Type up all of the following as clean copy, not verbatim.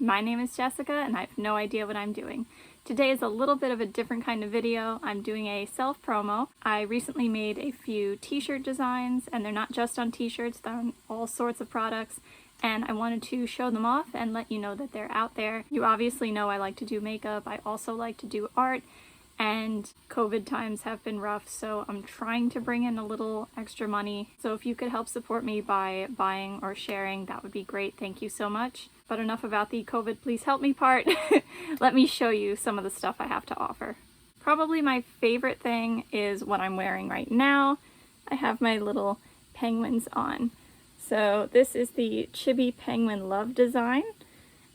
My name is Jessica and I have no idea what I'm doing. Today is a little bit of a different kind of video. I'm doing a self-promo. I recently made a few t-shirt designs, and they're not just on t-shirts, they're on all sorts of products, and I wanted to show them off and let you know that they're out there. You obviously know I like to do makeup, I also like to do art, and COVID times have been rough, so I'm trying to bring in a little extra money. So if you could help support me by buying or sharing, that would be great. Thank you so much. But enough about the COVID please help me part. Let me show you some of the stuff I have to offer. Probably my favorite thing is what I'm wearing right now. I have my little penguins on. So this is the Chibi Penguin Love design,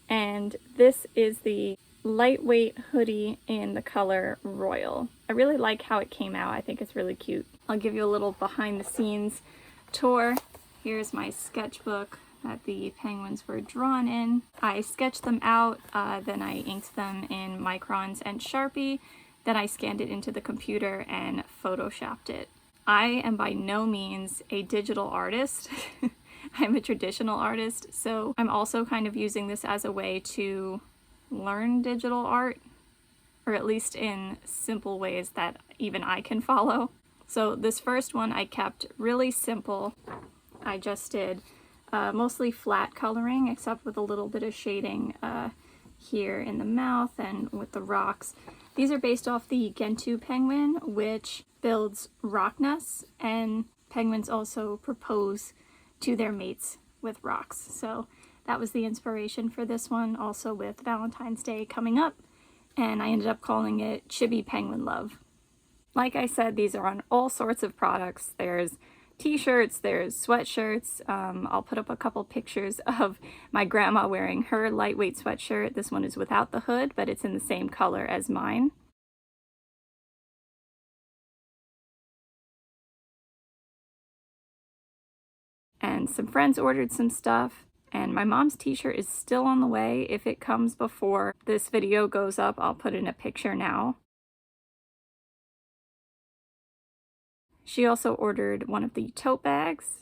and this is the lightweight hoodie in the color Royal. I really like how it came out. I think it's really cute. I'll give you a little behind the scenes tour. Here's my sketchbook that the penguins were drawn in. I sketched them out, then I inked them in microns and Sharpie, then I scanned it into the computer and photoshopped it. I am by no means a digital artist. I'm a traditional artist, so I'm also kind of using this as a way to learn digital art, or at least in simple ways that even I can follow. So this first one I kept really simple. I just did mostly flat coloring, except with a little bit of shading here in the mouth and with the rocks. These are based off the Gentoo penguin, which builds rock nests, and penguins also propose to their mates with rocks. So that was the inspiration for this one, also with Valentine's Day coming up, and I ended up calling it Chibi Penguin Love. Like I said, these are on all sorts of products. There's t-shirts, there's sweatshirts. I'll put up a couple pictures of my grandma wearing her lightweight sweatshirt. This one is without the hood, but it's in the same color as mine. And some friends ordered some stuff, and my mom's t-shirt is still on the way. If it comes before this video goes up, I'll put in a picture now. She also ordered one of the tote bags.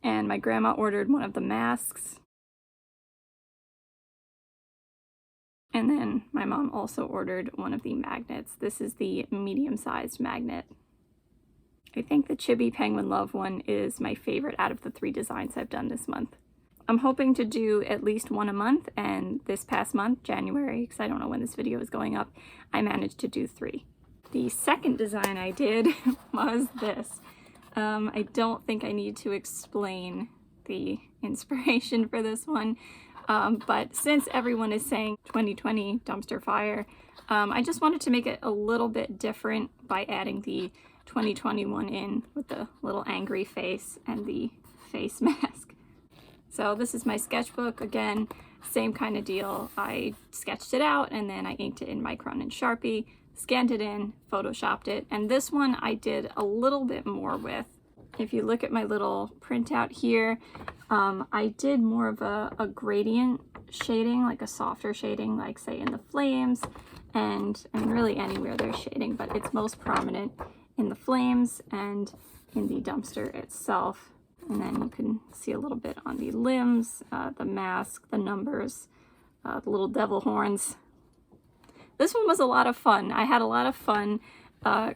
And my grandma ordered one of the masks. And then my mom also ordered one of the magnets. This is the medium-sized magnet. I think the Chibi Penguin Love one is my favorite out of the 3 designs I've done this month. I'm hoping to do at least one a month, and this past month, January, because I don't know when this video is going up, I managed to do 3. The second design I did was this. I don't think I need to explain the inspiration for this one, but since everyone is saying 2020 dumpster fire, I just wanted to make it a little bit different by adding the 2021 in with the little angry face and the face mask. So this is my sketchbook. Again, same kind of deal. I sketched it out and then I inked it in micron and Sharpie, scanned it in, photoshopped it, and this one I did a little bit more with. If you look at my little printout here, I did more of a gradient shading, like a softer shading, like say in the flames, and really anywhere there's shading, but it's most prominent in the flames and in the dumpster itself. And then you can see a little bit on the limbs, the mask, the numbers, the little devil horns. This one was a lot of fun. I had a lot of fun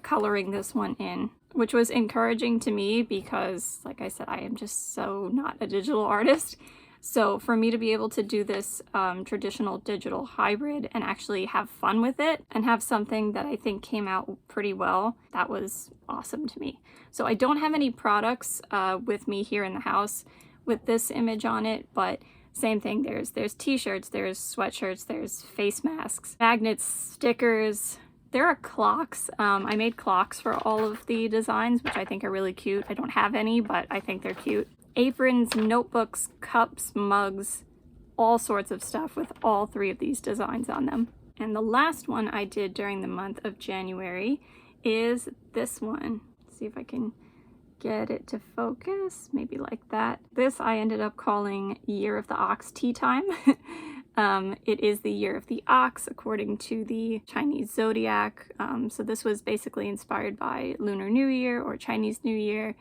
coloring this one in, which was encouraging to me because, like I said, I am just so not a digital artist. So for me to be able to do this traditional digital hybrid and actually have fun with it and have something that I think came out pretty well, that was awesome to me. So I don't have any products with me here in the house with this image on it, but same thing, there's t-shirts, there's sweatshirts, there's face masks, magnets, stickers. There are clocks. I made clocks for all of the designs, which I think are really cute. I don't have any, but I think they're cute. Aprons, notebooks, cups, mugs, all sorts of stuff with all 3 of these designs on them. And the last one I did during the month of January is this one. Let's see if I can get it to focus, maybe like that. This I ended up calling Year of the Oxen Tea Time. It is the year of the ox according to the Chinese zodiac. So this was basically inspired by Lunar New Year or Chinese New Year.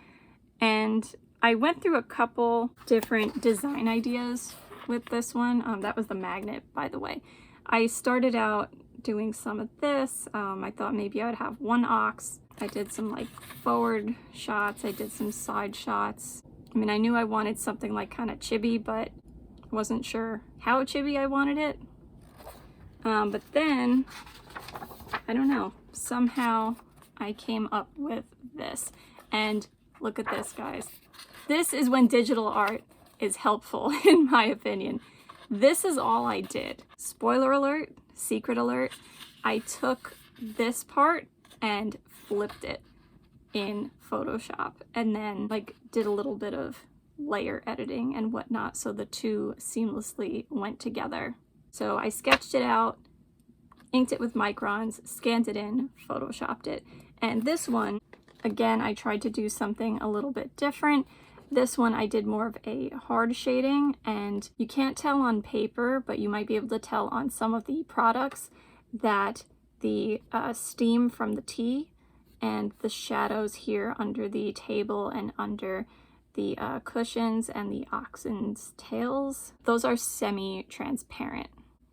And I went through a couple different design ideas with this one. That was the magnet, by the way. I started out doing some of this. I thought maybe I would have one ox. I did some like forward shots. I did some side shots. I mean, I knew I wanted something like kind of chibi, but wasn't sure how chibi I wanted it. But then, I don't know, somehow I came up with this. And look at this, guys. This is when digital art is helpful, in my opinion. This is all I did. Spoiler alert, secret alert, I took this part and flipped it in Photoshop and then like did a little bit of layer editing and whatnot so the two seamlessly went together. So I sketched it out, inked it with microns, scanned it in, Photoshopped it. And this one, again, I tried to do something a little bit different. This one I did more of a hard shading, and you can't tell on paper, but you might be able to tell on some of the products that the steam from the tea and the shadows here under the table and under the cushions and the oxen's tails, those are semi-transparent.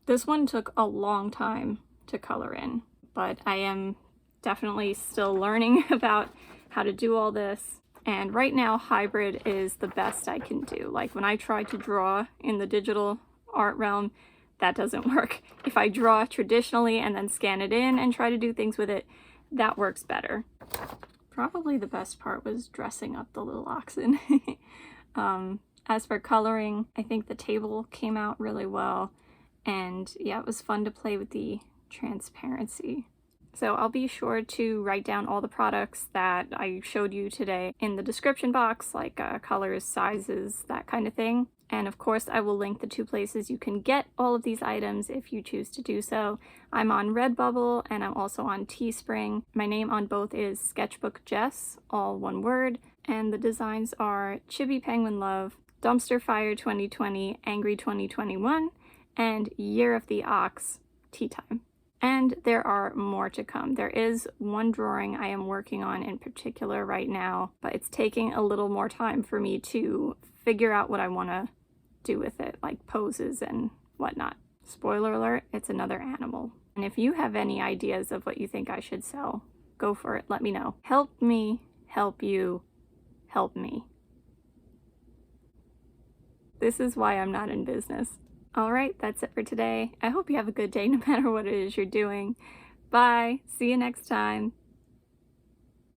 This one took a long time to color in, but I am definitely still learning about how to do all this. And right now, hybrid is the best I can do. Like when I try to draw in the digital art realm, that doesn't work. If I draw traditionally and then scan it in and try to do things with it, that works better. Probably the best part was dressing up the little oxen. As for coloring, I think the table came out really well. And yeah, it was fun to play with the transparency. So I'll be sure to write down all the products that I showed you today in the description box, like colors, sizes, that kind of thing. And of course, I will link the two places you can get all of these items if you choose to do so. I'm on Redbubble and I'm also on Teespring. My name on both is Sketchbook Jess, all one word. And the designs are Chibi Penguin Love, Dumpster Fire 2020, Angry 2021, and Year of the Ox, Tea Time. And there are more to come. There is one drawing I am working on in particular right now, but it's taking a little more time for me to figure out what I want to do with it, like poses and whatnot. Spoiler alert, it's another animal. And if you have any ideas of what you think I should sell, go for it, let me know. Help me, help you, help me. This is why I'm not in business. All right, that's it for today. I hope you have a good day no matter what it is you're doing. Bye. See you next time.